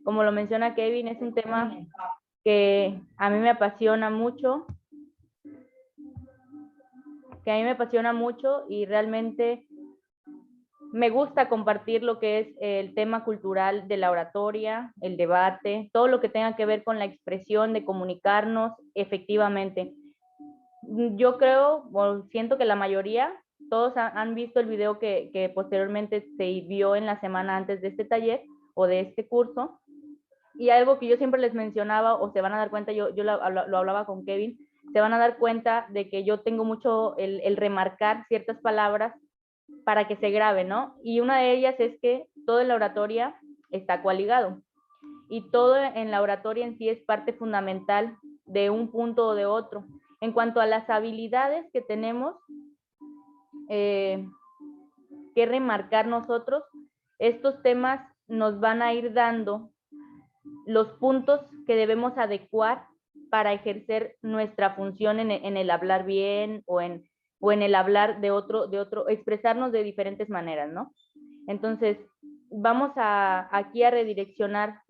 como lo menciona Kevin, es un tema que a mí me apasiona mucho, y realmente me gusta compartir lo que es el tema cultural de la oratoria, el debate, todo lo que tenga que ver con la expresión de comunicarnos efectivamente. Yo creo, o siento que la mayoría, todos han visto el video que posteriormente se vio en la semana antes de este taller o de este curso. Y algo que yo siempre les mencionaba, o se van a dar cuenta, yo lo hablaba con Kevin, se van a dar cuenta de que yo tengo mucho el remarcar ciertas palabras para que se grabe, ¿no? Y una de ellas es que todo en la oratoria está coaligado. Y todo en la oratoria en sí es parte fundamental de un punto o de otro. En cuanto a las habilidades que tenemos que remarcar nosotros, estos temas nos van a ir dando los puntos que debemos adecuar para ejercer nuestra función en el hablar bien o en el hablar de otro, expresarnos de diferentes maneras, ¿no? Entonces, vamos aquí a redireccionar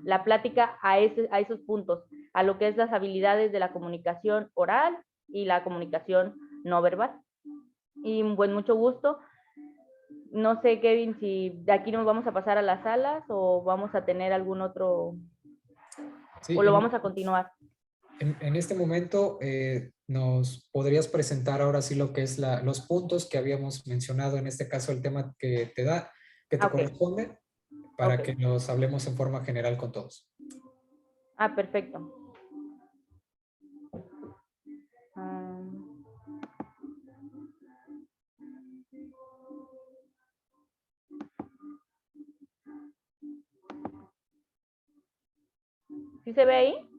la plática a esos puntos, a lo que es las habilidades de la comunicación oral y la comunicación no verbal. Y pues mucho gusto. No sé, Kevin, si de aquí nos vamos a pasar a las salas o vamos a tener algún otro, sí, o lo vamos a continuar. En este momento nos podrías presentar ahora sí lo que es los puntos que habíamos mencionado, en este caso el tema que te corresponde, para que nos hablemos en forma general con todos. Perfecto. ¿Sí se ve ahí?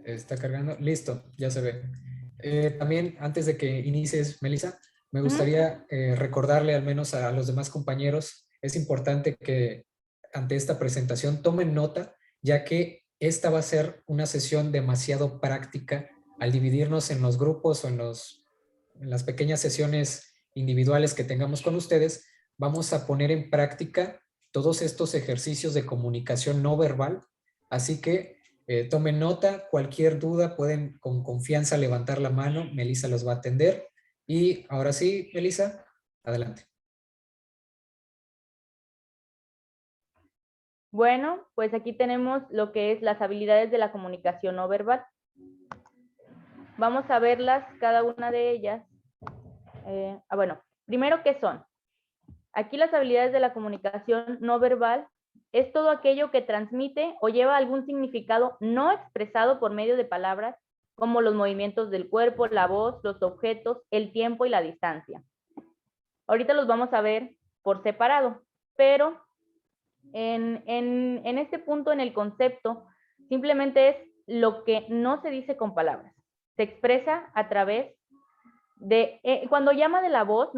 Está cargando. Listo, ya se ve. También, antes de que inicies, Melissa, me gustaría recordarle al menos a los demás compañeros, es importante que ante esta presentación tomen nota, ya que esta va a ser una sesión demasiado práctica al dividirnos en los grupos o en las pequeñas sesiones individuales que tengamos con ustedes. Vamos a poner en práctica todos estos ejercicios de comunicación no verbal, así que tomen nota, cualquier duda pueden con confianza levantar la mano, Melissa los va a atender. Y ahora sí, Melissa, adelante. Bueno, pues aquí tenemos lo que es las habilidades de la comunicación no verbal. Vamos a verlas, cada una de ellas. Bueno, primero, ¿qué son? Aquí las habilidades de la comunicación no verbal es todo aquello que transmite o lleva algún significado no expresado por medio de palabras, como los movimientos del cuerpo, la voz, los objetos, el tiempo y la distancia. Ahorita los vamos a ver por separado, pero en este punto, en el concepto, simplemente es lo que no se dice con palabras. Se expresa a través de, cuando llama de la voz,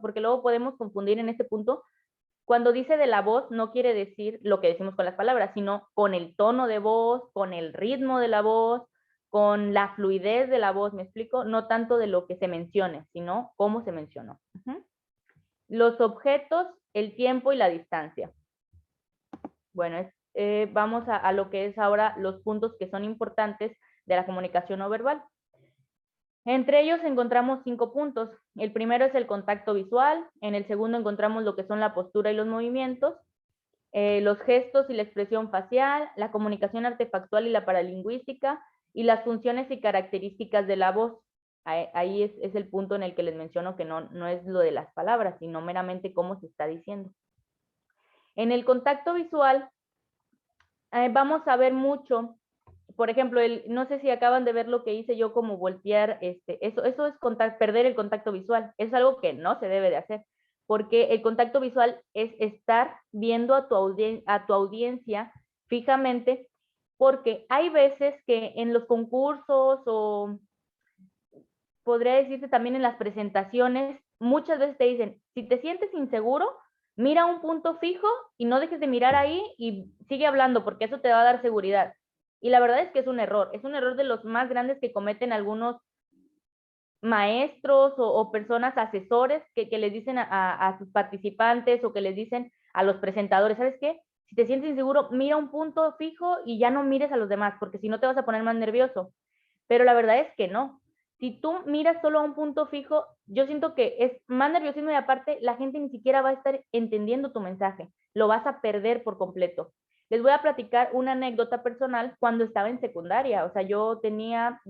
porque luego podemos confundir en este punto, cuando dice de la voz no quiere decir lo que decimos con las palabras, sino con el tono de voz, con el ritmo de la voz, con la fluidez de la voz, ¿me explico? No tanto de lo que se mencione, sino cómo se mencionó. Los objetos, el tiempo y la distancia. Bueno, vamos a lo que es ahora los puntos que son importantes de la comunicación no verbal. Entre ellos encontramos 5 puntos. El primero es el contacto visual, en el segundo encontramos lo que son la postura y los movimientos, los gestos y la expresión facial, la comunicación artefactual y la paralingüística, y las funciones y características de la voz. Ahí es el punto en el que les menciono que no es lo de las palabras, sino meramente cómo se está diciendo. En el contacto visual vamos a ver mucho, por ejemplo, no sé si acaban de ver lo que hice yo como voltear, eso es perder el contacto visual, es algo que no se debe de hacer, porque el contacto visual es estar viendo a tu audiencia fijamente, porque hay veces que en los concursos o podría decirse también en las presentaciones, muchas veces te dicen, si te sientes inseguro, mira un punto fijo y no dejes de mirar ahí y sigue hablando porque eso te va a dar seguridad. Y la verdad es que es un error de los más grandes que cometen algunos maestros o personas asesores que les dicen a sus participantes o que les dicen a los presentadores, ¿sabes qué? Si te sientes inseguro, mira un punto fijo y ya no mires a los demás, porque si no te vas a poner más nervioso. Pero la verdad es que no. Si tú miras solo a un punto fijo, yo siento que es más nerviosismo y aparte la gente ni siquiera va a estar entendiendo tu mensaje. Lo vas a perder por completo. Les voy a platicar una anécdota personal cuando estaba en secundaria. O sea, yo tenía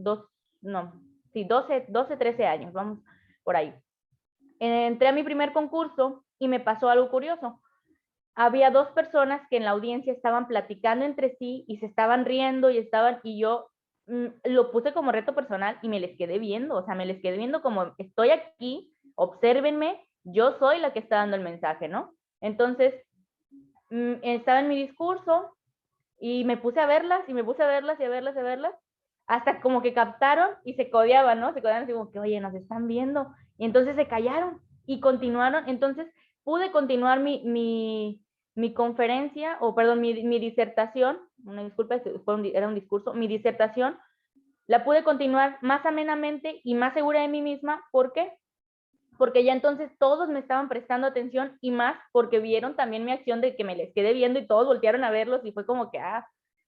no, sí, 13 años, vamos por ahí. Entré a mi primer concurso y me pasó algo curioso. Había dos personas que en la audiencia estaban platicando entre sí y se estaban riendo y yo lo puse como reto personal y me les quedé viendo, o sea, me les quedé viendo como estoy aquí, obsérvenme, yo soy la que está dando el mensaje, ¿no? Entonces, estaba en mi discurso y me puse a verlas y me puse a verlas y a verlas y a verlas, hasta como que captaron y se codeaban, ¿no? Se codeaban así como que, oye, nos están viendo. Y entonces se callaron y continuaron. Entonces pude continuar mi conferencia, o perdón, mi disertación, una disculpa, era un discurso, mi disertación, la pude continuar más amenamente y más segura de mí misma. ¿Por qué? Porque ya entonces todos me estaban prestando atención y más porque vieron también mi acción de que me les quedé viendo y todos voltearon a verlos y fue como que,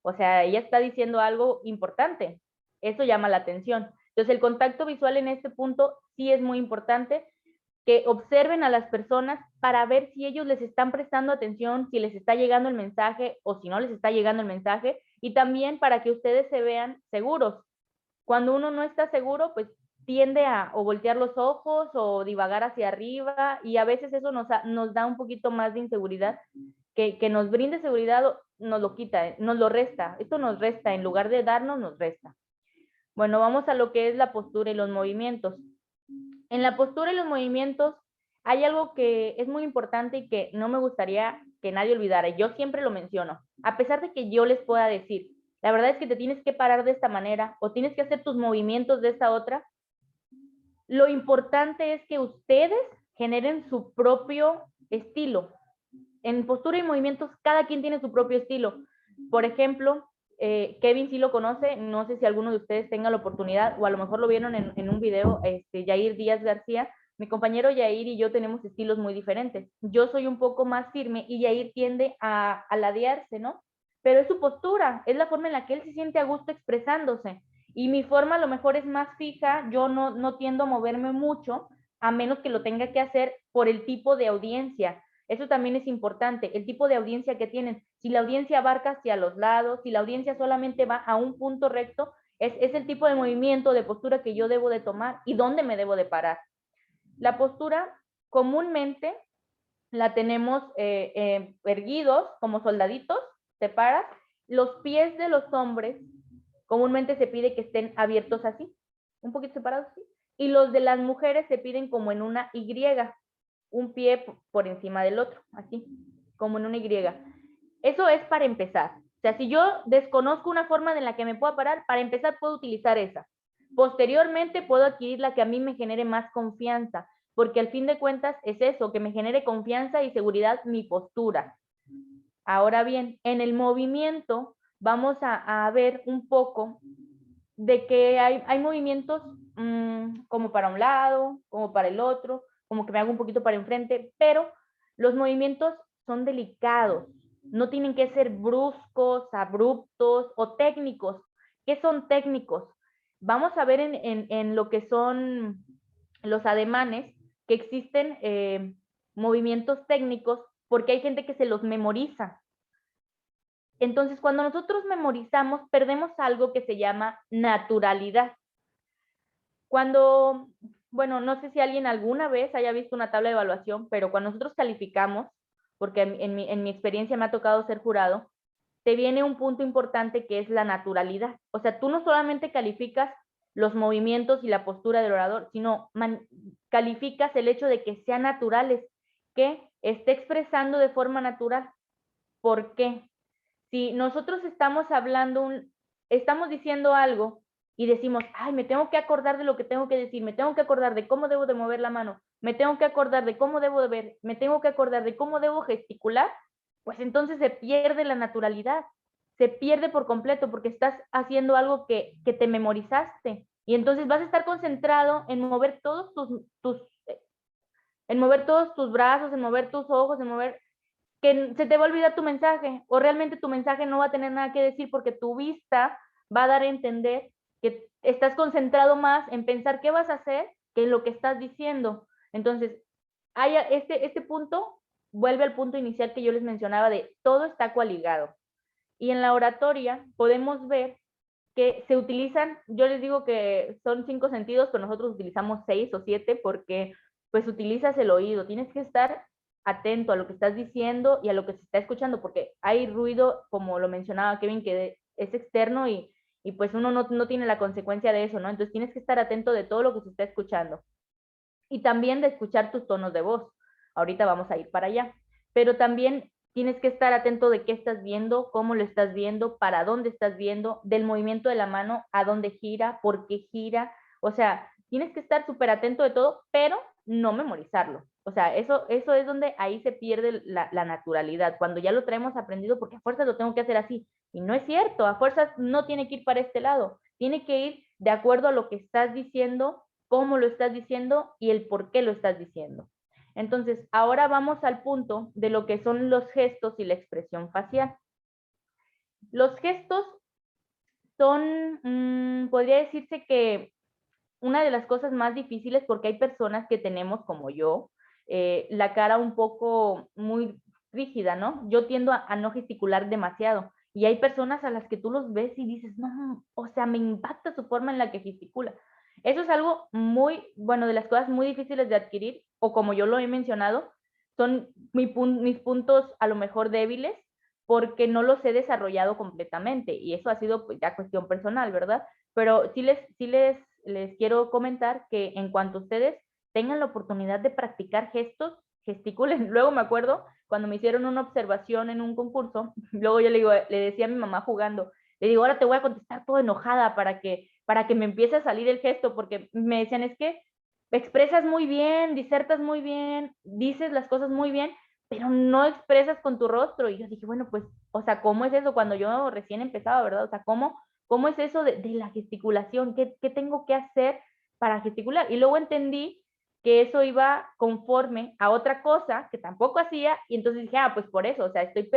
o sea, ella está diciendo algo importante. Eso llama la atención. Entonces el contacto visual en este punto sí es muy importante, que observen a las personas para ver si ellos les están prestando atención, si les está llegando el mensaje o si no les está llegando el mensaje, y también para que ustedes se vean seguros. Cuando uno no está seguro, pues tiende a o voltear los ojos o divagar hacia arriba y a veces eso nos da un poquito más de inseguridad, que nos brinde seguridad nos lo quita, nos lo resta. Esto nos resta, en lugar de darnos, nos resta. Bueno, vamos a lo que es la postura y los movimientos. En la postura y los movimientos hay algo que es muy importante y que no me gustaría que nadie olvidara. Yo siempre lo menciono. A pesar de que yo les pueda decir, la verdad es que te tienes que parar de esta manera o tienes que hacer tus movimientos de esta otra, lo importante es que ustedes generen su propio estilo. En postura y movimientos, cada quien tiene su propio estilo. Por ejemplo, Kevin sí lo conoce, no sé si alguno de ustedes tenga la oportunidad, o a lo mejor lo vieron en un video, Yair Díaz García. Mi compañero Yair y yo tenemos estilos muy diferentes. Yo soy un poco más firme y Yair tiende a ladearse, ¿no? Pero es su postura, es la forma en la que él se siente a gusto expresándose. Y mi forma a lo mejor es más fija, yo no tiendo a moverme mucho, a menos que lo tenga que hacer por el tipo de audiencia. Eso también es importante, el tipo de audiencia que tienen. Si la audiencia abarca hacia los lados, si la audiencia solamente va a un punto recto, es el tipo de movimiento, de postura que yo debo de tomar y dónde me debo de parar. La postura comúnmente la tenemos erguidos como soldaditos, te paras. Los pies de los hombres comúnmente se pide que estén abiertos así, un poquito separados así. Y los de las mujeres se piden como en una Y, un pie por encima del otro, así, como en una Y. Eso es para empezar. O sea, si yo desconozco una forma en la que me pueda parar, para empezar puedo utilizar esa. Posteriormente puedo adquirir la que a mí me genere más confianza, porque al fin de cuentas es eso, que me genere confianza y seguridad mi postura. Ahora bien, en el movimiento vamos a ver un poco de que hay movimientos como para un lado, como para el otro, como que me hago un poquito para enfrente, pero los movimientos son delicados, no tienen que ser bruscos, abruptos o técnicos. ¿Qué son técnicos? Vamos a ver en lo que son los ademanes, que existen movimientos técnicos porque hay gente que se los memoriza. Entonces, cuando nosotros memorizamos, perdemos algo que se llama naturalidad. Cuando, bueno, no sé si alguien alguna vez haya visto una tabla de evaluación, pero cuando nosotros calificamos, porque en mi experiencia me ha tocado ser jurado, te viene un punto importante que es la naturalidad. O sea, tú no solamente calificas los movimientos y la postura del orador, sino calificas el hecho de que sean naturales, que esté expresando de forma natural. ¿Por qué? Si nosotros estamos hablando, estamos diciendo algo y decimos, ay, me tengo que acordar de lo que tengo que decir, me tengo que acordar de cómo debo de mover la mano, me tengo que acordar de cómo debo de ver, me tengo que acordar de cómo debo gesticular, pues entonces se pierde la naturalidad, se pierde por completo porque estás haciendo algo que te memorizaste. Y entonces vas a estar concentrado en mover todos en mover todos tus brazos, en mover tus ojos, en mover, que se te va a olvidar tu mensaje, o realmente tu mensaje no va a tener nada que decir porque tu vista va a dar a entender que estás concentrado más en pensar qué vas a hacer que en lo que estás diciendo. Entonces, hay este punto vuelve al punto inicial que yo les mencionaba de todo está coaligado. Y en la oratoria podemos ver que se utilizan, yo les digo que son 5 sentidos, pero nosotros utilizamos 6 o 7 porque pues utilizas el oído, tienes que estar atento a lo que estás diciendo y a lo que se está escuchando, porque hay ruido, como lo mencionaba Kevin, que es externo y pues uno no tiene la consecuencia de eso, ¿no? Entonces tienes que estar atento de todo lo que se está escuchando y también de escuchar tus tonos de voz. Ahorita vamos a ir para allá, pero también tienes que estar atento de qué estás viendo, cómo lo estás viendo, para dónde estás viendo, del movimiento de la mano, a dónde gira, por qué gira. O sea, tienes que estar súper atento de todo, pero no memorizarlo. O sea, eso es donde ahí se pierde la naturalidad, cuando ya lo traemos aprendido, porque a fuerzas lo tengo que hacer así. Y no es cierto, a fuerzas no tiene que ir para este lado, tiene que ir de acuerdo a lo que estás diciendo, cómo lo estás diciendo y el por qué lo estás diciendo. Entonces, ahora vamos al punto de lo que son los gestos y la expresión facial. Los gestos son, podría decirse que una de las cosas más difíciles porque hay personas que tenemos, como yo, la cara un poco muy rígida, ¿no? Yo tiendo a no gesticular demasiado y hay personas a las que tú los ves y dices, no, o sea, me impacta su forma en la que gesticula. Eso es algo muy, bueno, de las cosas muy difíciles de adquirir, o como yo lo he mencionado, son mis puntos a lo mejor débiles porque no los he desarrollado completamente y eso ha sido pues, ya cuestión personal, ¿verdad? Pero les quiero comentar que en cuanto ustedes tengan la oportunidad de practicar gestos, gesticulen. Luego me acuerdo cuando me hicieron una observación en un concurso, luego yo le decía a mi mamá jugando, le digo, ahora te voy a contestar todo enojada para que me empiece a salir el gesto, porque me decían, es que expresas muy bien, disertas muy bien, dices las cosas muy bien, pero no expresas con tu rostro. Y yo dije, bueno, pues, o sea, ¿cómo es eso cuando yo recién empezaba, verdad? O sea, ¿cómo es eso de la gesticulación? ¿Qué tengo que hacer para gesticular? Y luego entendí que eso iba conforme a otra cosa que tampoco hacía, y entonces dije, ah, pues por eso, o sea, estoy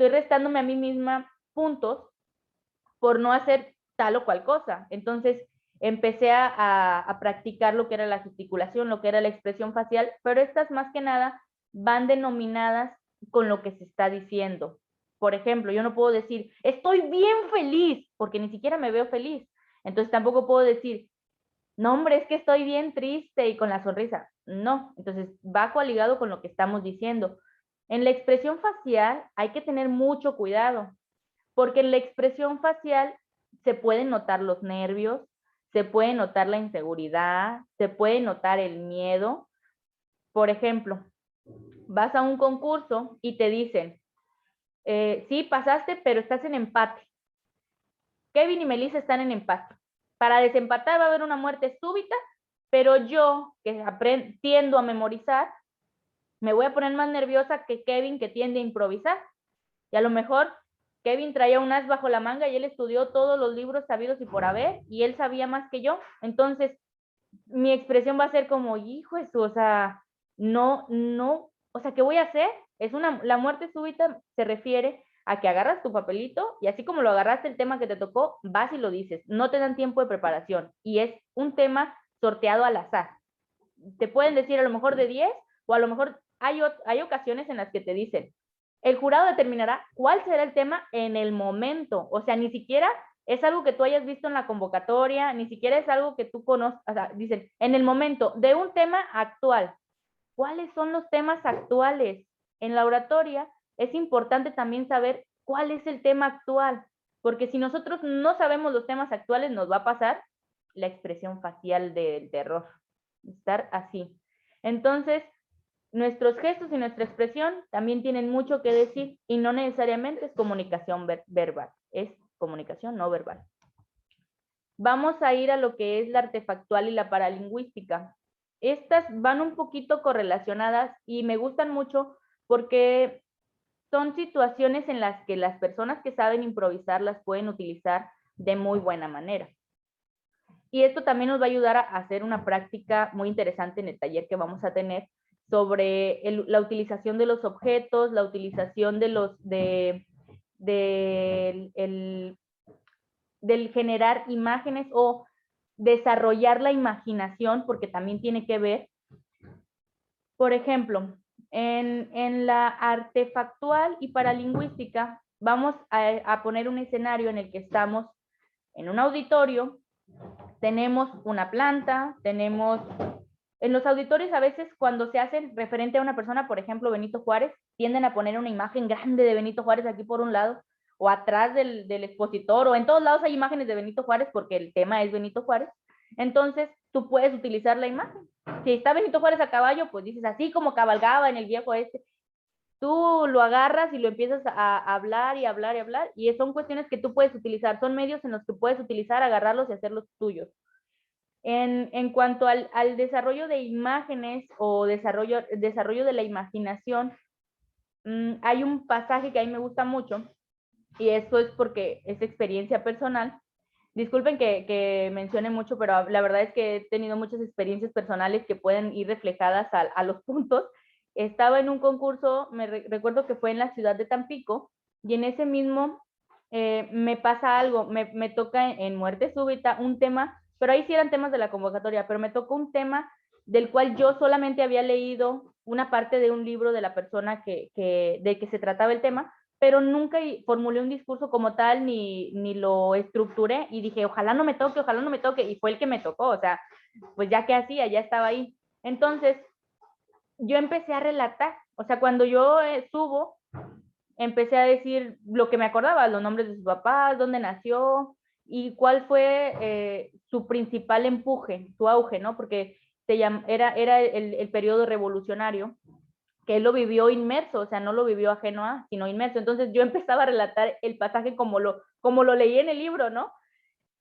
restándome a mí misma puntos por no hacer tal o cual cosa. Entonces empecé a practicar lo que era la gesticulación, lo que era la expresión facial, pero estas más que nada van denominadas con lo que se está diciendo. Por ejemplo, yo no puedo decir, estoy bien feliz, porque ni siquiera me veo feliz. Entonces tampoco puedo decir, no, hombre, es que estoy bien triste y con la sonrisa. No, entonces va coaligado con lo que estamos diciendo. En la expresión facial hay que tener mucho cuidado, porque en la expresión facial se pueden notar los nervios, se puede notar la inseguridad, se puede notar el miedo. Por ejemplo, vas a un concurso y te dicen, sí, pasaste, pero estás en empate. Kevin y Melissa están en empate. Para desempatar va a haber una muerte súbita, pero yo, que tiendo a memorizar, me voy a poner más nerviosa que Kevin, que tiende a improvisar. Y a lo mejor Kevin traía un as bajo la manga y él estudió todos los libros sabidos y por haber, y él sabía más que yo. Entonces, mi expresión va a ser como, hijo, eso, o sea, no, o sea, ¿qué voy a hacer? La muerte súbita se refiere a que agarras tu papelito y así como lo agarraste el tema que te tocó, vas y lo dices. No te dan tiempo de preparación y es un tema sorteado al azar. Te pueden decir a lo mejor de 10 o a lo mejor hay ocasiones en las que te dicen, el jurado determinará cuál será el tema en el momento. O sea, ni siquiera es algo que tú hayas visto en la convocatoria, ni siquiera es algo que tú conozcas. O sea, dicen, en el momento de un tema actual. ¿Cuáles son los temas actuales? En la oratoria es importante también saber cuál es el tema actual, porque si nosotros no sabemos los temas actuales, nos va a pasar la expresión facial del terror, estar así. Entonces, nuestros gestos y nuestra expresión también tienen mucho que decir y no necesariamente es comunicación verbal, es comunicación no verbal. Vamos a ir a lo que es la artefactual y la paralingüística. Estas van un poquito correlacionadas y me gustan mucho porque son situaciones en las que las personas que saben improvisar las pueden utilizar de muy buena manera. Y esto también nos va a ayudar a hacer una práctica muy interesante en el taller que vamos a tener sobre la utilización de los objetos, la utilización del generar imágenes o desarrollar la imaginación, porque también tiene que ver. Por ejemplo, en la artefactual y paralingüística, vamos a poner un escenario en el que estamos en un auditorio, tenemos una planta, tenemos... En los auditorios a veces cuando se hacen referente a una persona, por ejemplo, Benito Juárez, tienden a poner una imagen grande de Benito Juárez aquí por un lado, o atrás del expositor, o en todos lados hay imágenes de Benito Juárez porque el tema es Benito Juárez. Entonces, tú puedes utilizar la imagen. Si está Benito Juárez a caballo, pues dices así como cabalgaba en el viejo este. Tú lo agarras y lo empiezas a hablar y hablar y hablar, y son cuestiones que tú puedes utilizar, son medios en los que puedes utilizar, agarrarlos y hacerlos tuyos. En cuanto al desarrollo de imágenes o desarrollo de la imaginación, hay un pasaje que a mí me gusta mucho, y eso es porque es experiencia personal. Disculpen que mencione mucho, pero la verdad es que he tenido muchas experiencias personales que pueden ir reflejadas a los puntos. Estaba en un concurso, recuerdo que fue en la ciudad de Tampico, y en ese mismo me pasa algo, me toca en Muerte Súbita un tema, pero ahí sí eran temas de la convocatoria, pero me tocó un tema del cual yo solamente había leído una parte de un libro de la persona de que se trataba el tema, pero nunca formulé un discurso como tal, ni lo estructuré, y dije, ojalá no me toque, y fue el que me tocó, o sea, pues ya que hacía, ya estaba ahí. Entonces, yo empecé a relatar, o sea, cuando yo subo, empecé a decir lo que me acordaba, los nombres de sus papás, dónde nació, y cuál fue su principal empuje, su auge, ¿no? Porque era el periodo revolucionario, que él lo vivió inmerso, o sea, no lo vivió ajeno a, sino inmerso. Entonces yo empezaba a relatar el pasaje como lo leí en el libro, ¿no?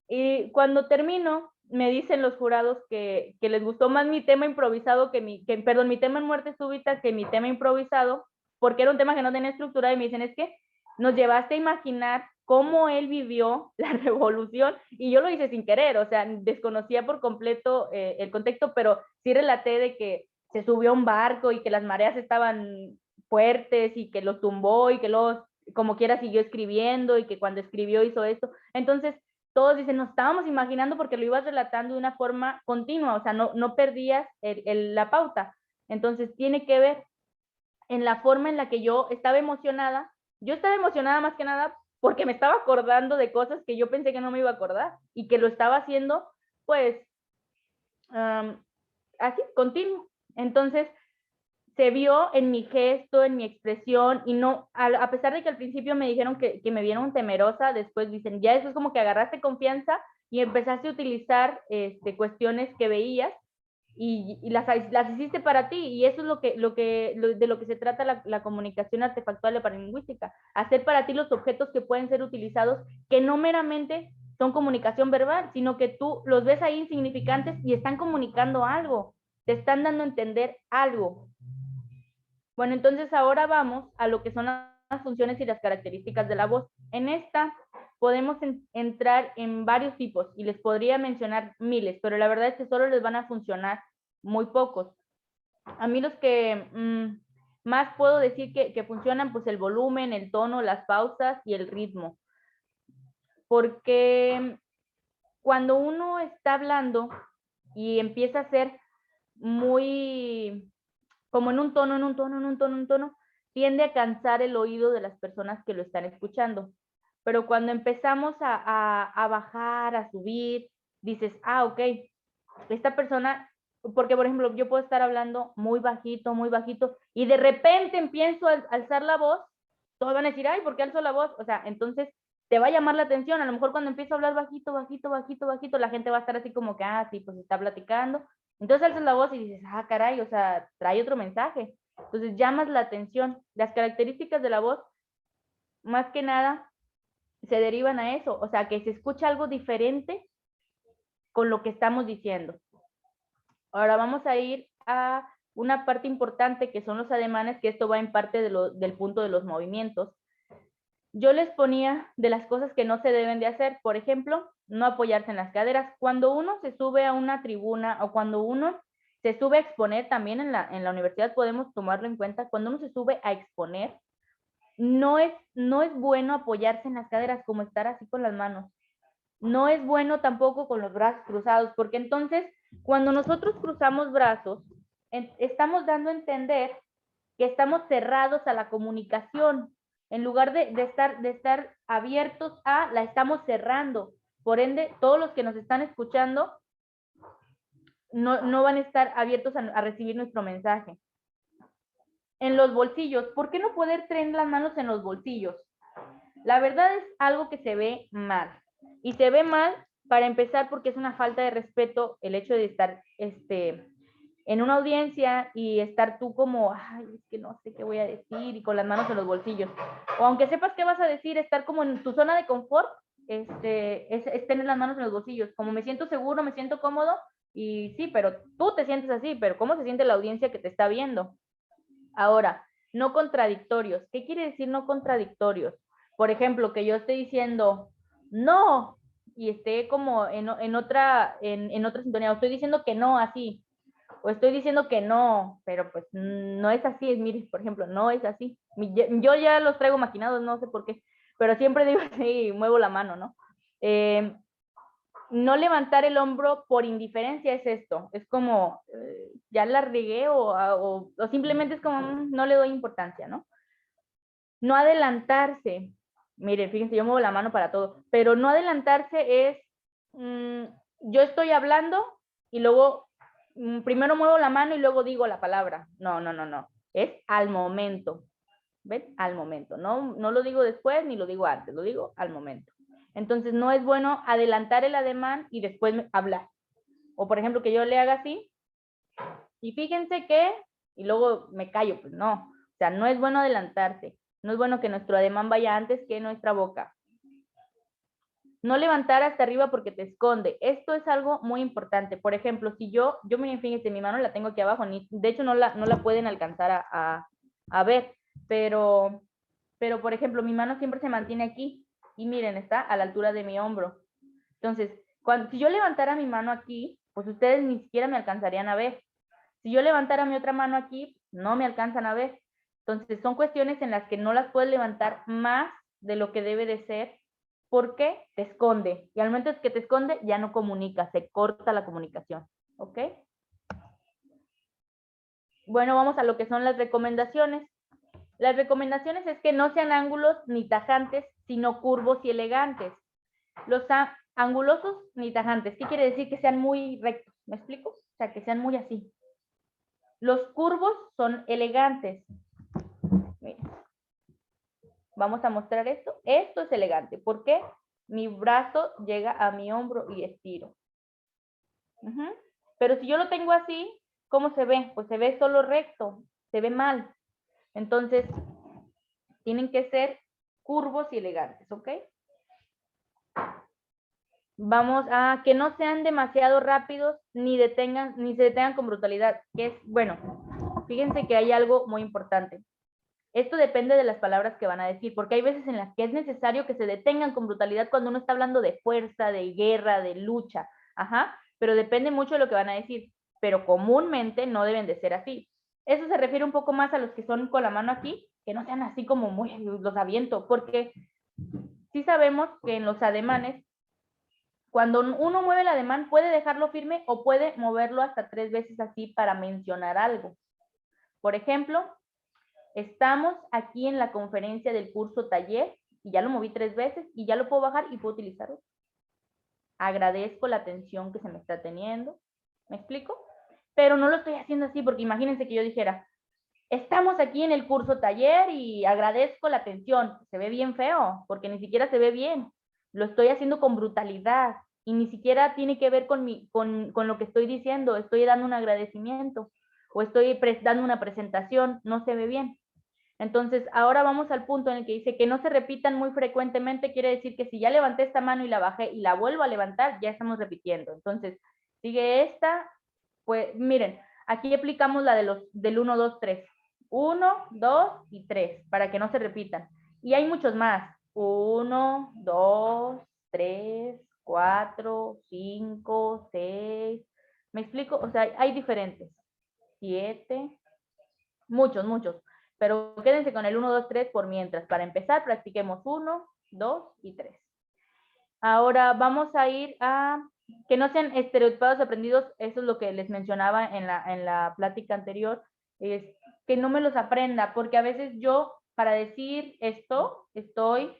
Y cuando termino, me dicen los jurados que les gustó más mi tema improvisado mi tema en Muerte Súbita que mi tema improvisado, porque era un tema que no tenía estructura, y me dicen, es que nos llevaste a imaginar cómo él vivió la revolución, y yo lo hice sin querer, o sea, desconocía por completo el contexto, pero sí relaté de que se subió a un barco y que las mareas estaban fuertes y que lo tumbó y que luego como quiera siguió escribiendo y que cuando escribió hizo esto. Entonces, todos dicen, nos estábamos imaginando porque lo ibas relatando de una forma continua, o sea, no perdías la pauta. Entonces, tiene que ver en la forma en la que yo estaba emocionada. Yo estaba emocionada más que nada porque me estaba acordando de cosas que yo pensé que no me iba a acordar y que lo estaba haciendo, pues, así, continuo. Entonces, se vio en mi gesto, en mi expresión, y no, a pesar de que al principio me dijeron que me vieron temerosa, después dicen, ya eso es como que agarraste confianza y empezaste a utilizar cuestiones que veías y las hiciste para ti, y eso es de lo que se trata la comunicación artefactual de paralingüística, hacer para ti los objetos que pueden ser utilizados, que no meramente son comunicación verbal, sino que tú los ves ahí insignificantes y están comunicando algo, te están dando a entender algo. Bueno, entonces ahora vamos a lo que son las funciones y las características de la voz. En esta podemos entrar en varios tipos y les podría mencionar miles, pero la verdad es que solo les van a funcionar muy pocos. A mí los que más puedo decir que funcionan, pues el volumen, el tono, las pausas y el ritmo. Porque cuando uno está hablando y empieza a ser muy como en un tono, en un tono, en un tono, en un tono, tiende a cansar el oído de las personas que lo están escuchando. Pero cuando empezamos a bajar, a subir, dices, ah, ok, esta persona, porque por ejemplo, yo puedo estar hablando muy bajito, y de repente empiezo a alzar la voz, todos van a decir, ay, ¿por qué alzo la voz? O sea, entonces te va a llamar la atención. A lo mejor cuando empiezo a hablar bajito, la gente va a estar así como que, ah, sí, pues está platicando. Entonces alzas la voz y dices, ah, caray, o sea, trae otro mensaje. Entonces llamas la atención. Las características de la voz, más que nada, se derivan a eso, o sea, que se escucha algo diferente con lo que estamos diciendo. Ahora vamos a ir a una parte importante que son los ademanes, que esto va en parte del punto de los movimientos. yo les ponía de las cosas que no se deben de hacer. Por ejemplo, no apoyarse en las caderas. Cuando uno se sube a una tribuna o cuando uno se sube a exponer, también en la universidad podemos tomarlo en cuenta, cuando uno se sube a exponer, no es bueno apoyarse en las caderas como estar así con las manos. No es bueno tampoco con los brazos cruzados, porque entonces cuando nosotros cruzamos brazos, estamos dando a entender que estamos cerrados a la comunicación. En lugar de estar abiertos a, la estamos cerrando. Por ende, todos los que nos están escuchando no van a estar abiertos a recibir nuestro mensaje. En los bolsillos, ¿por qué no poder tener las manos en los bolsillos? La verdad es algo que se ve mal. Y se ve mal, para empezar, porque es una falta de respeto el hecho de estar en una audiencia y estar tú como, ay, es que no sé qué voy a decir, y con las manos en los bolsillos. O aunque sepas qué vas a decir, estar como en tu zona de confort, es tener las manos en los bolsillos. Como me siento seguro, me siento cómodo, y sí, pero tú te sientes así, pero ¿cómo se siente la audiencia que te está viendo? Ahora, no contradictorios. ¿Qué quiere decir no contradictorios? Por ejemplo, que yo esté diciendo no y esté como en otra sintonía, o estoy diciendo que no así, o estoy diciendo que no, pero pues no es así, mire, por ejemplo, no es así. Yo ya los traigo maquinados, no sé por qué, pero siempre digo así, muevo la mano, ¿no? No levantar el hombro por indiferencia es esto, es como, ya la regué o simplemente es como, no le doy importancia, ¿no? No adelantarse, miren, fíjense, yo muevo la mano para todo, pero no adelantarse es, yo estoy hablando y luego primero muevo la mano y luego digo la palabra. No, es al momento, ¿ven? Al momento, no lo digo después ni lo digo antes, lo digo al momento. Entonces no es bueno adelantar el ademán y después hablar. O por ejemplo que yo le haga así y fíjense que, y luego me callo, pues no. O sea, no es bueno adelantarse. No es bueno que nuestro ademán vaya antes que nuestra boca. No levantar hasta arriba porque te esconde. Esto es algo muy importante. Por ejemplo, si miren, fíjense, mi mano la tengo aquí abajo. De hecho, no la pueden alcanzar a ver. Pero, por ejemplo, mi mano siempre se mantiene aquí. Y miren, está a la altura de mi hombro. Entonces, si yo levantara mi mano aquí, pues ustedes ni siquiera me alcanzarían a ver. Si yo levantara mi otra mano aquí, no me alcanzan a ver. Entonces, son cuestiones en las que no las puedes levantar más de lo que debe de ser, porque te esconde. Y al momento que te esconde, ya no comunica, se corta la comunicación. ¿Ok? Bueno, vamos a lo que son las recomendaciones. Las recomendaciones es que no sean ángulos ni tajantes, sino curvos y elegantes. Los angulosos ni tajantes, ¿qué quiere decir? Que sean muy rectos, ¿me explico? O sea, que sean muy así. Los curvos son elegantes. Miren. Vamos a mostrar esto. Esto es elegante. ¿Por qué? Mi brazo llega a mi hombro y estiro. Pero si yo lo tengo así, ¿cómo se ve? Pues se ve solo recto, se ve mal. Entonces, tienen que ser curvos y elegantes, ¿ok? Vamos a que no sean demasiado rápidos ni se detengan con brutalidad, que es, bueno, fíjense que hay algo muy importante. Esto depende de las palabras que van a decir, porque hay veces en las que es necesario que se detengan con brutalidad cuando uno está hablando de fuerza, de guerra, de lucha, pero depende mucho de lo que van a decir, pero comúnmente no deben de ser así. Eso se refiere un poco más a los que son con la mano aquí, que no sean así como muy, los aviento, porque sí sabemos que en los ademanes, cuando uno mueve el ademán, puede dejarlo firme o puede moverlo hasta 3 veces así para mencionar algo. Por ejemplo, estamos aquí en la conferencia del curso taller y ya lo moví 3 veces y ya lo puedo bajar y puedo utilizarlo. Agradezco la atención que se me está teniendo. ¿Me explico? Pero no lo estoy haciendo así porque imagínense que yo dijera, estamos aquí en el curso taller y agradezco la atención. Se ve bien feo porque ni siquiera se ve bien. Lo estoy haciendo con brutalidad y ni siquiera tiene que ver con lo que estoy diciendo. Estoy dando un agradecimiento o estoy dando una presentación. No se ve bien. Entonces, ahora vamos al punto en el que dice que no se repitan muy frecuentemente, quiere decir que si ya levanté esta mano y la bajé y la vuelvo a levantar, ya estamos repitiendo. Entonces, sigue esta, pues miren, aquí aplicamos la del 1, 2, 3. 1, 2 y 3, para que no se repitan. Y hay muchos más. 1, 2, 3, 4, 5, 6. ¿Me explico? O sea, hay diferentes. 7, muchos, muchos. Pero quédense con el 1, 2, 3 por mientras. Para empezar, practiquemos 1, 2 y 3. Ahora vamos a ir a que no sean estereotipados aprendidos. Eso es lo que les mencionaba en la plática anterior. Es que no me los aprenda, porque a veces yo, para decir esto, estoy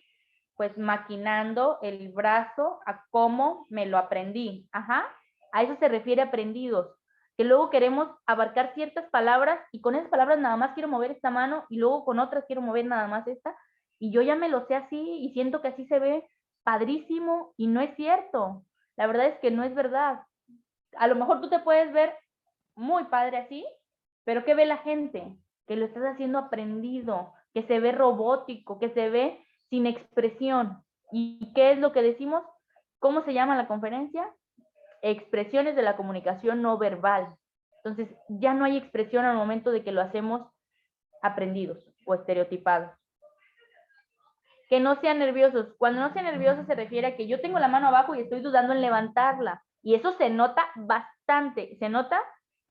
pues maquinando el brazo a cómo me lo aprendí. Ajá, a eso se refiere aprendidos, que luego queremos abarcar ciertas palabras y con esas palabras nada más quiero mover esta mano y luego con otras quiero mover nada más esta y yo ya me lo sé así y siento que así se ve padrísimo y no es cierto. La verdad es que no es verdad. A lo mejor tú te puedes ver muy padre así, pero ¿qué ve la gente? Que lo estás haciendo aprendido, que se ve robótico, que se ve sin expresión. ¿Y qué es lo que decimos? ¿Cómo se llama la conferencia? Expresiones de la comunicación no verbal. Entonces, ya no hay expresión al momento de que lo hacemos aprendidos o estereotipados. Que no sean nerviosos. Cuando no sean nerviosos se refiere a que yo tengo la mano abajo y estoy dudando en levantarla. Y eso se nota bastante. Se nota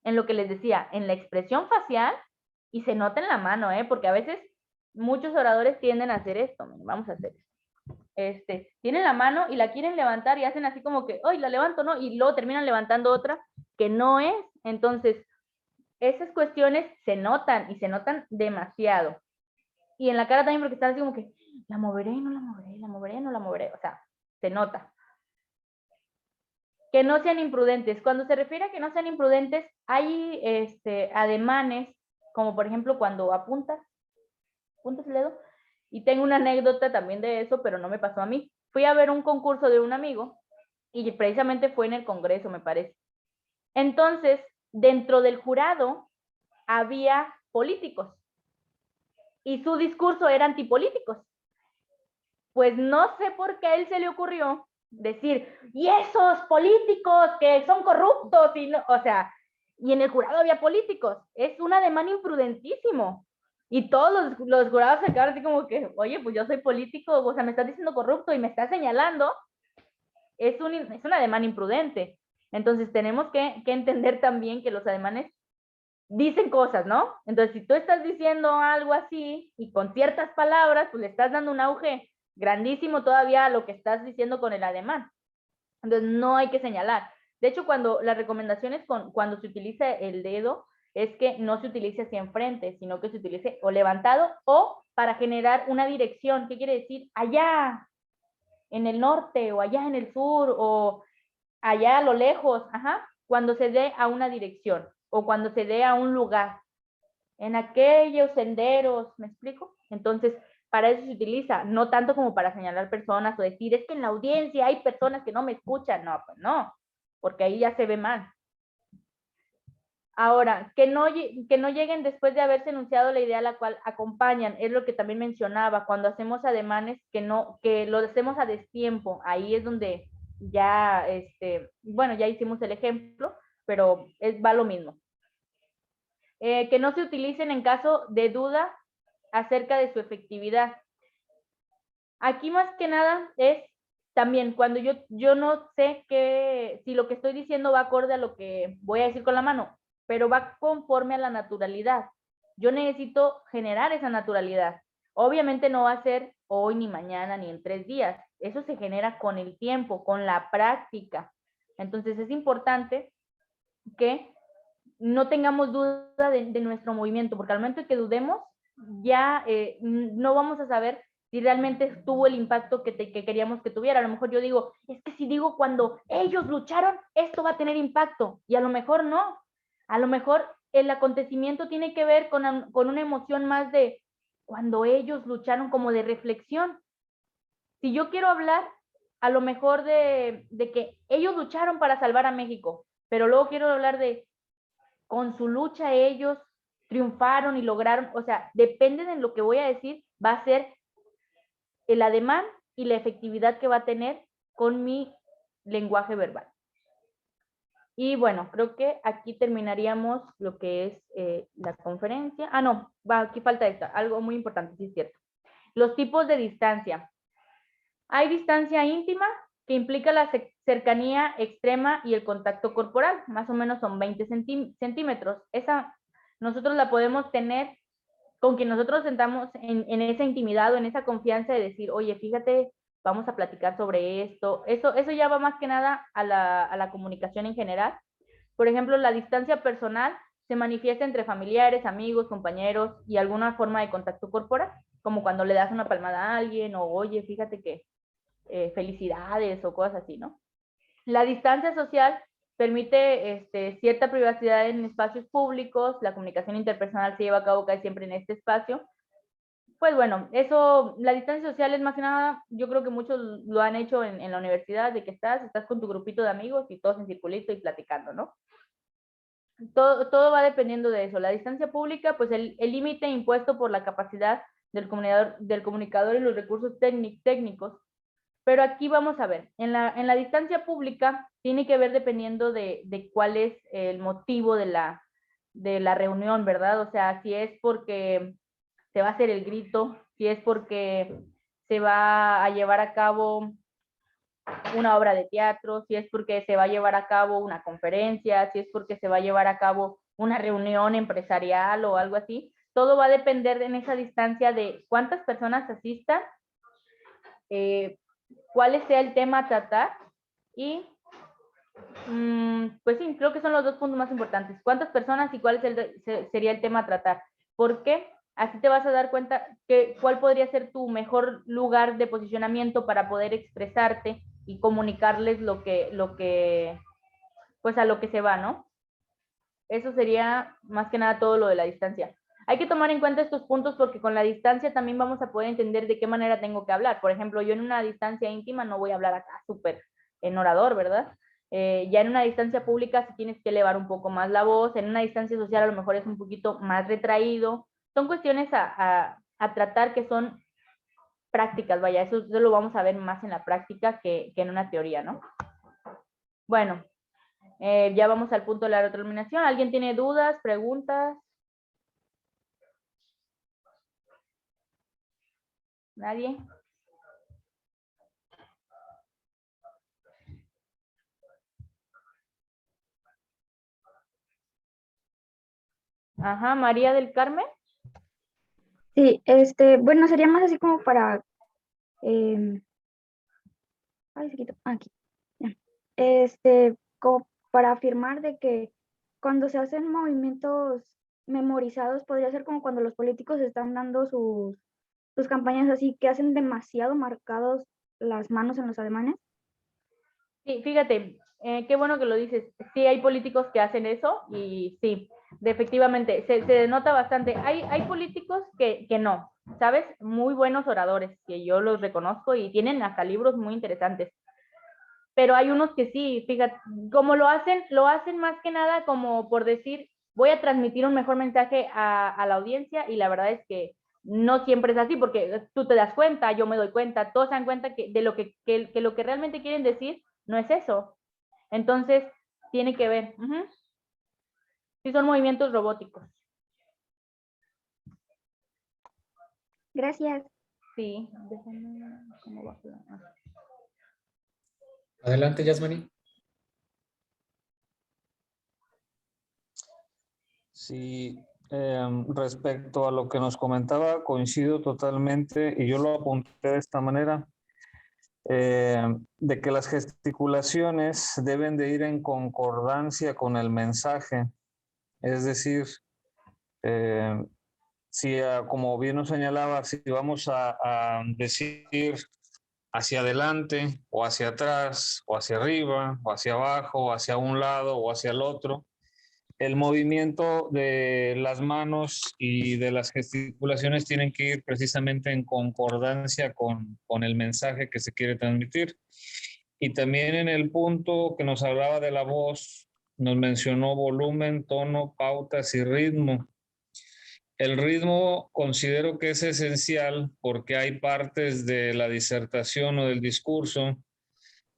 en lo que les decía, en la expresión facial y se nota en la mano, porque a veces muchos oradores tienden a hacer esto. Vamos a hacer esto. Tienen la mano y la quieren levantar y hacen así como que, ¡ay, la levanto, no! Y luego terminan levantando otra que no es. Entonces, esas cuestiones se notan y se notan demasiado. Y en la cara también porque están así como que, la moveré, no la moveré, la moveré, no la moveré. O sea, se nota. Que no sean imprudentes. Cuando se refiere a que no sean imprudentes, hay ademanes, como por ejemplo cuando apuntas el dedo. Y tengo una anécdota también de eso, pero no me pasó a mí. Fui a ver un concurso de un amigo y precisamente fue en el Congreso, me parece. Entonces, dentro del jurado había políticos y su discurso era antipolíticos. Pues no sé por qué a él se le ocurrió decir, y esos políticos que son corruptos, y no, o sea, y en el jurado había políticos. Es un ademán imprudentísimo. Y todos los jurados se quedaron así como que, oye, pues yo soy político, o sea, me estás diciendo corrupto y me estás señalando. Es un ademán imprudente. Entonces tenemos que entender también que los ademanes dicen cosas, ¿no? Entonces, si tú estás diciendo algo así y con ciertas palabras, pues le estás dando un auge grandísimo todavía a lo que estás diciendo con el ademán. Entonces, no hay que señalar. De hecho, cuando las recomendaciones cuando se utiliza el dedo, es que no se utilice hacia enfrente, sino que se utilice o levantado o para generar una dirección. ¿Qué quiere decir? Allá, en el norte, o allá en el sur, o allá a lo lejos, ajá, cuando se dé a una dirección o cuando se dé a un lugar, en aquellos senderos, ¿me explico? Entonces, para eso se utiliza, no tanto como para señalar personas o decir, es que en la audiencia hay personas que no me escuchan, no, pues no, porque ahí ya se ve mal. Ahora, que no lleguen después de haberse enunciado la idea a la cual acompañan, es lo que también mencionaba, cuando hacemos ademanes que lo hacemos a destiempo, ahí es donde ya, bueno, ya hicimos el ejemplo, pero va lo mismo. Que no se utilicen en caso de duda acerca de su efectividad. Aquí más que nada es también cuando yo no sé si lo que estoy diciendo va acorde a lo que voy a decir con la mano, pero va conforme a la naturalidad. Yo necesito generar esa naturalidad. Obviamente no va a ser hoy, ni mañana, ni en 3 días. Eso se genera con el tiempo, con la práctica. Entonces es importante que no tengamos duda de nuestro movimiento, porque al momento de que dudemos, ya no vamos a saber si realmente tuvo el impacto que queríamos que tuviera. A lo mejor yo digo, es que si digo cuando ellos lucharon, esto va a tener impacto, y a lo mejor no. A lo mejor el acontecimiento tiene que ver con una emoción más de cuando ellos lucharon, como de reflexión. Si yo quiero hablar, a lo mejor de que ellos lucharon para salvar a México, pero luego quiero hablar de con su lucha ellos triunfaron y lograron, o sea, depende de lo que voy a decir, va a ser el ademán y la efectividad que va a tener con mi lenguaje verbal. Y bueno, creo que aquí terminaríamos lo que es la conferencia. Ah, no, aquí falta esta, algo muy importante, sí es cierto. Los tipos de distancia. Hay distancia íntima, que implica la cercanía extrema y el contacto corporal, más o menos son 20 centímetros. Esa nosotros la podemos tener con quien nosotros sentamos en esa intimidad o en esa confianza de decir, oye, fíjate, vamos a platicar sobre esto. Eso ya va más que nada a la comunicación en general. Por ejemplo, la distancia personal se manifiesta entre familiares, amigos, compañeros y alguna forma de contacto corporal, como cuando le das una palmada a alguien o, oye, fíjate que felicidades o cosas así, ¿no? La distancia social permite cierta privacidad en espacios públicos, la comunicación interpersonal se lleva a cabo casi siempre en este espacio. Pues bueno, eso, la distancia social es más que nada, yo creo que muchos lo han hecho en la universidad, de que estás con tu grupito de amigos y todos en circulito y platicando, ¿no? Todo va dependiendo de eso. La distancia pública, pues el límite impuesto por la capacidad del comunicador y los recursos técnicos. Pero aquí vamos a ver, en la distancia pública tiene que ver dependiendo de cuál es el motivo de la reunión, ¿verdad? O sea, si es porque se va a hacer el grito, si es porque se va a llevar a cabo una obra de teatro, si es porque se va a llevar a cabo una conferencia, si es porque se va a llevar a cabo una reunión empresarial o algo así. Todo va a depender en esa distancia de cuántas personas asistan, cuál sea el tema a tratar y pues sí, creo que son los dos puntos más importantes. ¿Cuántas personas y cuál sería el tema a tratar? ¿Por qué? Así te vas a dar cuenta que cuál podría ser tu mejor lugar de posicionamiento para poder expresarte y comunicarles pues a lo que se va, ¿no? Eso sería más que nada todo lo de la distancia. Hay que tomar en cuenta estos puntos porque con la distancia también vamos a poder entender de qué manera tengo que hablar. Por ejemplo, yo en una distancia íntima no voy a hablar acá súper en orador, ¿verdad? Ya en una distancia pública sí tienes que elevar un poco más la voz, en una distancia social a lo mejor es un poquito más retraído. Son cuestiones a tratar que son prácticas, vaya, eso lo vamos a ver más en la práctica que en una teoría, ¿no? Bueno, ya vamos al punto de la retroalimentación. ¿Alguien tiene dudas, preguntas? ¿Nadie? Ajá, María del Carmen. Sí, bueno, sería más así como para, eh, ay, se quitó, aquí, ya. Como para afirmar de que cuando se hacen movimientos memorizados, podría ser como cuando los políticos están dando sus campañas así, que hacen demasiado marcados las manos en los ademanes. Sí, fíjate, qué bueno que lo dices. Sí, hay políticos que hacen eso y sí, efectivamente, se denota bastante. Hay políticos que no, ¿sabes? Muy buenos oradores, que yo los reconozco y tienen hasta libros muy interesantes. Pero hay unos que sí, fíjate, como lo hacen más que nada como por decir, voy a transmitir un mejor mensaje a la audiencia y la verdad es que no siempre es así porque tú te das cuenta, yo me doy cuenta, todos se dan cuenta que de lo que realmente quieren decir no es eso. Entonces, tiene que ver. Sí, son movimientos robóticos. Gracias. Sí, déjame, ¿cómo va? Adelante, Yasmani. Sí, respecto a lo que nos comentaba, coincido totalmente y yo lo apunté de esta manera, de que las gesticulaciones deben de ir en concordancia con el mensaje. Es decir, si, como bien nos señalaba, si vamos a decir hacia adelante o hacia atrás o hacia arriba o hacia abajo o hacia un lado o hacia el otro, el movimiento de las manos y de las gesticulaciones tienen que ir precisamente en concordancia con el mensaje que se quiere transmitir. Y también en el punto que nos hablaba de la voz, nos mencionó volumen, tono, pautas y ritmo. El ritmo considero que es esencial porque hay partes de la disertación o del discurso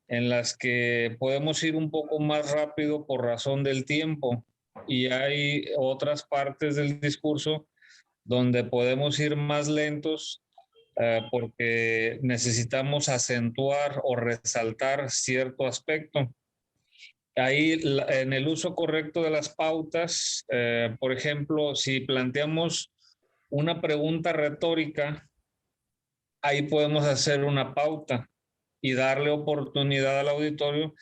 en las que podemos ir un poco más rápido por razón del tiempo y hay otras partes del discurso donde podemos ir más lentos porque necesitamos acentuar o resaltar cierto aspecto. Ahí, en el uso correcto de las pautas, por ejemplo, si planteamos una pregunta retórica, ahí podemos hacer una pauta y darle oportunidad al auditorio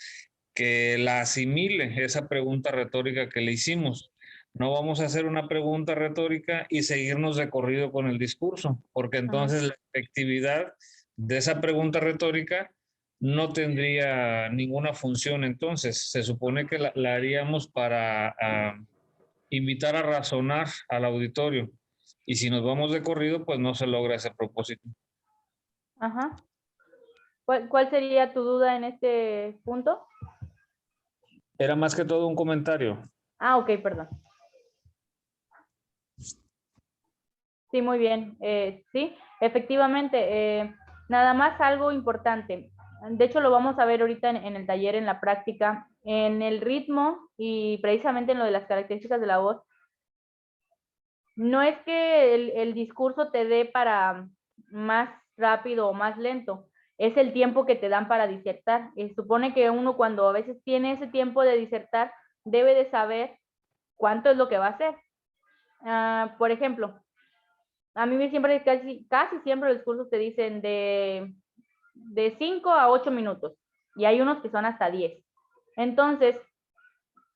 que la asimile esa pregunta retórica que le hicimos. No vamos a hacer una pregunta retórica y seguirnos de corrido con el discurso, porque entonces la efectividad de esa pregunta retórica no tendría ninguna función. Entonces, se supone que la haríamos para invitar a razonar al auditorio. Y si nos vamos de corrido, pues no se logra ese propósito. Ajá. ¿Cuál sería tu duda en este punto? Era más que todo un comentario. Ah, ok, perdón. Sí, muy bien. Sí, efectivamente. Nada más algo importante. De hecho, lo vamos a ver ahorita en el taller, en la práctica, en el ritmo y precisamente en lo de las características de la voz. No es que el discurso te dé para más rápido o más lento, es el tiempo que te dan para disertar. Supone que uno cuando a veces tiene ese tiempo de disertar, debe de saber cuánto es lo que va a hacer. Por ejemplo, a mí siempre, casi siempre los discursos te dicen de 5 a 8 minutos y hay unos que son hasta 10. Entonces,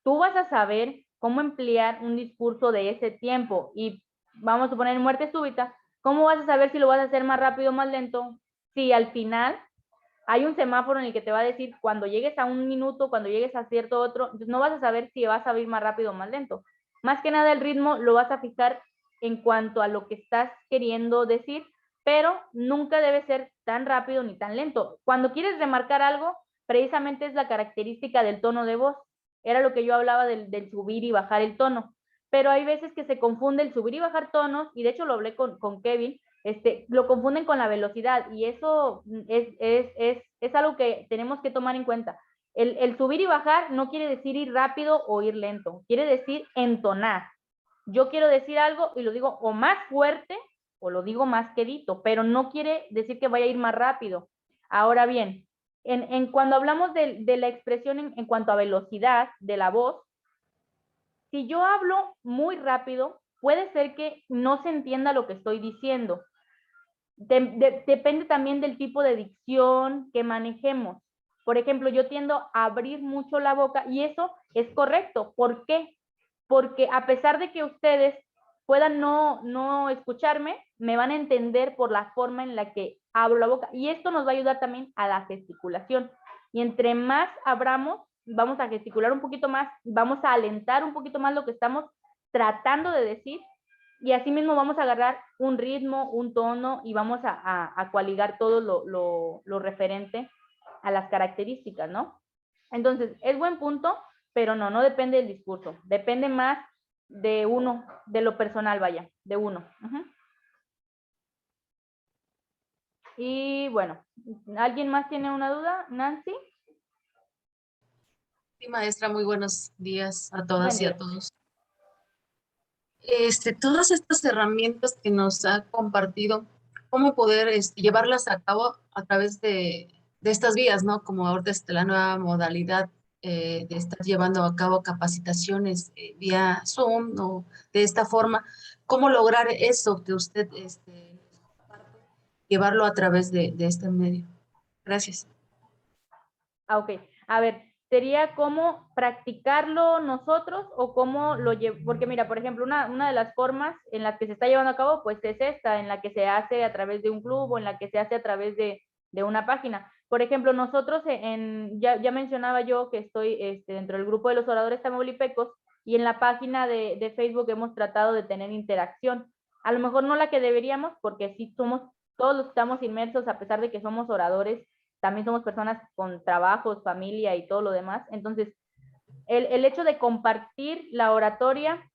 tú vas a saber cómo emplear un discurso de ese tiempo y vamos a suponer muerte súbita, ¿cómo vas a saber si lo vas a hacer más rápido o más lento? Si al final hay un semáforo en el que te va a decir cuando llegues a un minuto, cuando llegues a cierto otro, entonces no vas a saber si vas a ir más rápido o más lento. Más que nada el ritmo lo vas a fijar en cuanto a lo que estás queriendo decir, pero nunca debe ser tan rápido ni tan lento. Cuando quieres remarcar algo, precisamente es la característica del tono de voz. Era lo que yo hablaba del subir y bajar el tono. Pero hay veces que se confunde el subir y bajar tonos, y de hecho lo hablé con Kevin, lo confunden con la velocidad, y eso es algo que tenemos que tomar en cuenta. El subir y bajar no quiere decir ir rápido o ir lento, quiere decir entonar. Yo quiero decir algo y lo digo o más fuerte o lo digo más quedito, pero no quiere decir que vaya a ir más rápido. Ahora bien, cuando hablamos de la expresión en cuanto a velocidad de la voz, si yo hablo muy rápido, puede ser que no se entienda lo que estoy diciendo. Depende también del tipo de dicción que manejemos. Por ejemplo, yo tiendo a abrir mucho la boca y eso es correcto. ¿Por qué? Porque a pesar de que ustedes puedan no escucharme, me van a entender por la forma en la que abro la boca. Y esto nos va a ayudar también a la gesticulación. Y entre más abramos, vamos a gesticular un poquito más, vamos a alentar un poquito más lo que estamos tratando de decir, y así mismo vamos a agarrar un ritmo, un tono, y vamos a coaligar todo lo referente a las características, ¿no? Entonces, es buen punto, pero no depende del discurso, depende más de uno, de lo personal, vaya, de uno. Y bueno, ¿alguien más tiene una duda? ¿Nancy? Sí, maestra, muy buenos días a todas y a todos. Todas estas herramientas que nos ha compartido, ¿cómo poder llevarlas a cabo a través de estas vías, ¿no? Como ahorita la nueva modalidad de estar llevando a cabo capacitaciones vía Zoom o de esta forma. ¿Cómo lograr eso que usted llevarlo a través de este medio? Gracias. Ok, a ver, ¿sería cómo practicarlo nosotros o cómo lo llevamos? Porque mira, por ejemplo, una de las formas en las que se está llevando a cabo, pues es esta, en la que se hace a través de un club o en la que se hace a través de una página. Por ejemplo, nosotros, ya mencionaba yo que estoy dentro del grupo de los oradores tamaulipecos, y en la página de Facebook hemos tratado de tener interacción. A lo mejor no la que deberíamos, porque sí somos, todos los que estamos inmersos, a pesar de que somos oradores, también somos personas con trabajos, familia y todo lo demás. Entonces, el hecho de compartir la oratoria,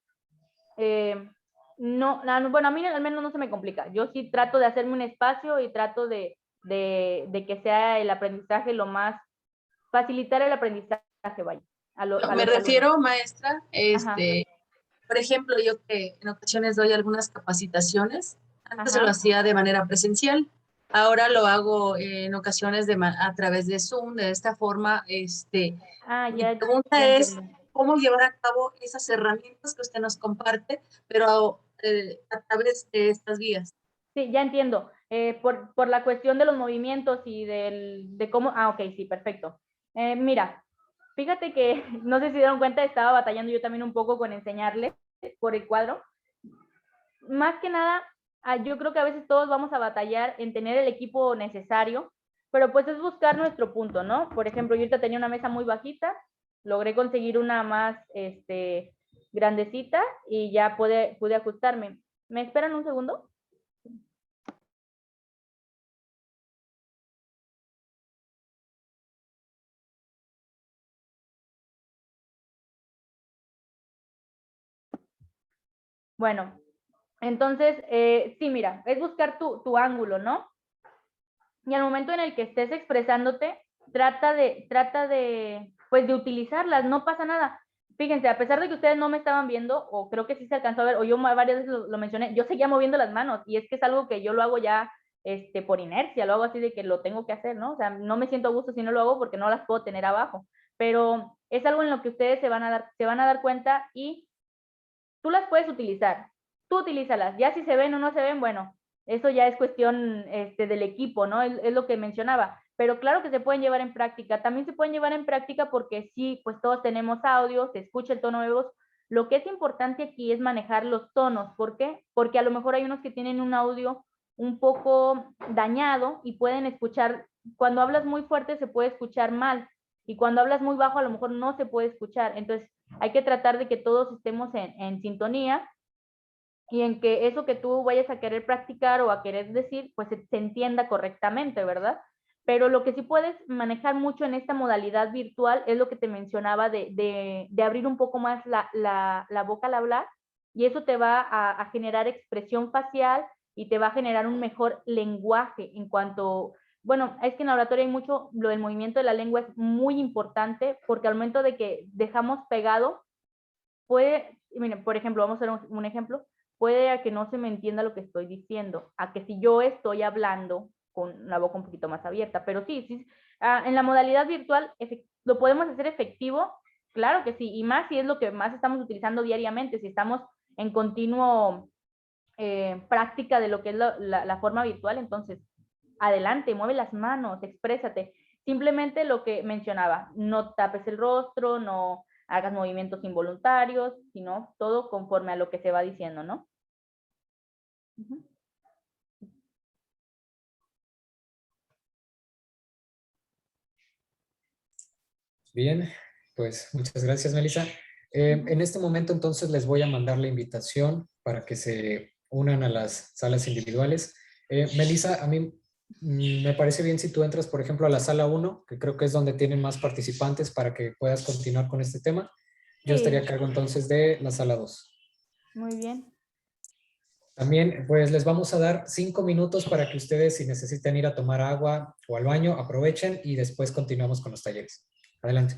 bueno, a mí al menos no se me complica. Yo sí trato de hacerme un espacio y trato de que sea el aprendizaje lo más, facilitar el aprendizaje, vaya. Me refiero, maestra, por ejemplo, yo que en ocasiones doy algunas capacitaciones, antes se lo hacía de manera presencial, Ahora lo hago en ocasiones a través de Zoom, de esta forma. Ah, Mi ya, pregunta ya es, entiendo. ¿cómo llevar a cabo esas herramientas que usted nos comparte, pero a través de estas vías? Sí, ya entiendo. Por la cuestión de los movimientos y de cómo... Ah, ok, sí, perfecto. Mira, fíjate que, no sé si dieron cuenta, estaba batallando yo también un poco con enseñarle por el cuadro. Más que nada, yo creo que a veces todos vamos a batallar en tener el equipo necesario, pero pues es buscar nuestro punto, ¿no? Por ejemplo, yo ahorita tenía una mesa muy bajita, logré conseguir una más grandecita y ya pude ajustarme. ¿Me esperan un segundo? Bueno, entonces, sí, mira, es buscar tu ángulo, ¿no? Y al momento en el que estés expresándote, pues de utilizarlas, no pasa nada. Fíjense, a pesar de que ustedes no me estaban viendo, o creo que sí se alcanzó a ver, o yo varias veces lo mencioné, yo seguía moviendo las manos, y es que es algo que yo lo hago ya por inercia, lo hago así de que lo tengo que hacer, ¿no? O sea, no me siento a gusto si no lo hago porque no las puedo tener abajo, pero es algo en lo que ustedes se van a dar cuenta y tú las puedes utilizar, tú utilízalas, ya si se ven o no se ven, bueno, eso ya es cuestión del equipo, ¿no? Es lo que mencionaba, pero claro que se pueden llevar en práctica, también se pueden llevar en práctica porque sí, pues todos tenemos audio, se escucha el tono de voz, lo que es importante aquí es manejar los tonos, ¿por qué? Porque a lo mejor hay unos que tienen un audio un poco dañado y pueden escuchar, cuando hablas muy fuerte se puede escuchar mal, y cuando hablas muy bajo a lo mejor no se puede escuchar, entonces hay que tratar de que todos estemos en sintonía y en que eso que tú vayas a querer practicar o a querer decir, pues se entienda correctamente, ¿verdad? Pero lo que sí puedes manejar mucho en esta modalidad virtual es lo que te mencionaba de abrir un poco más la boca al hablar, y eso te va a generar expresión facial y te va a generar un mejor lenguaje en cuanto, bueno, es que en la oratoria hay mucho, lo del movimiento de la lengua es muy importante porque al momento de que dejamos pegado, puede, miren, por ejemplo, vamos a hacer un ejemplo, puede a que no se me entienda lo que estoy diciendo, a que si yo estoy hablando con la boca un poquito más abierta, pero sí, sí, en la modalidad virtual lo podemos hacer efectivo, claro que sí, y más si es lo que más estamos utilizando diariamente, si estamos en continuo práctica de lo que es la forma virtual, entonces adelante, mueve las manos, exprésate. Simplemente lo que mencionaba, no tapes el rostro, no hagas movimientos involuntarios, sino todo conforme a lo que se va diciendo, ¿no? Uh-huh. Bien, pues muchas gracias, Melissa. En este momento entonces les voy a mandar la invitación para que se unan a las salas individuales. Melissa, a mí me parece bien si tú entras, por ejemplo, a la sala 1, que creo que es donde tienen más participantes para que puedas continuar con este tema. Yo estaría a Sí, cargo entonces de la sala 2. muy bien. También, pues les vamos a dar 5 minutos para que ustedes, si necesitan ir a tomar agua o al baño, aprovechen y después continuamos con los talleres. Adelante.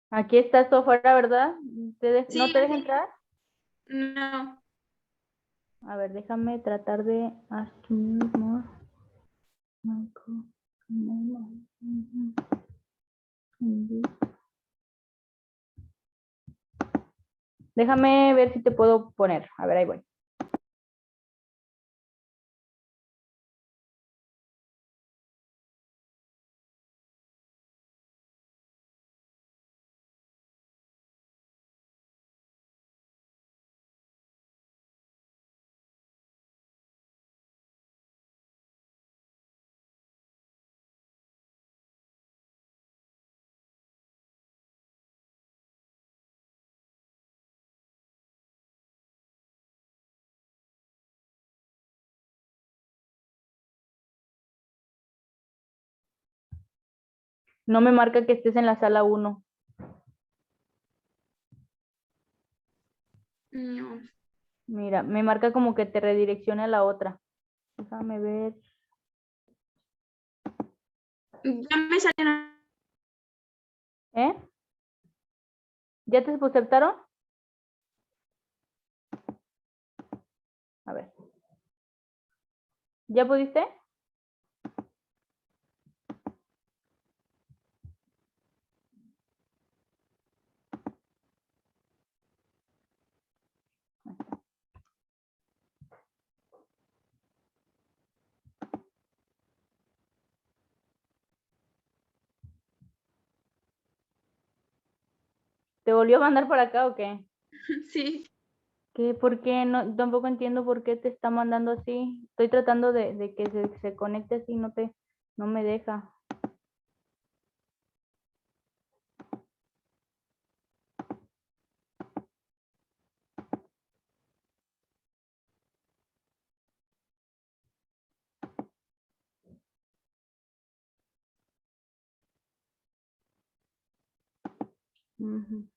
Aquí estás tú afuera, ¿verdad? ¿No Sí, te deja sí. entrar? No. A ver, déjame tratar de aquí mismo. Déjame ver si te puedo poner. A ver, ahí voy. No me marca que estés en la sala 1. No. Mira, me marca como que te redireccione a la otra. Déjame ver. Ya me salieron. ¿Eh? ¿Ya te aceptaron? A ver. ¿Ya pudiste? ¿Te volvió a mandar por acá o qué? Sí. ¿Qué? ¿Por qué? No, tampoco entiendo por qué te está mandando así. Estoy tratando de que se conecte así, no me deja. Ujú.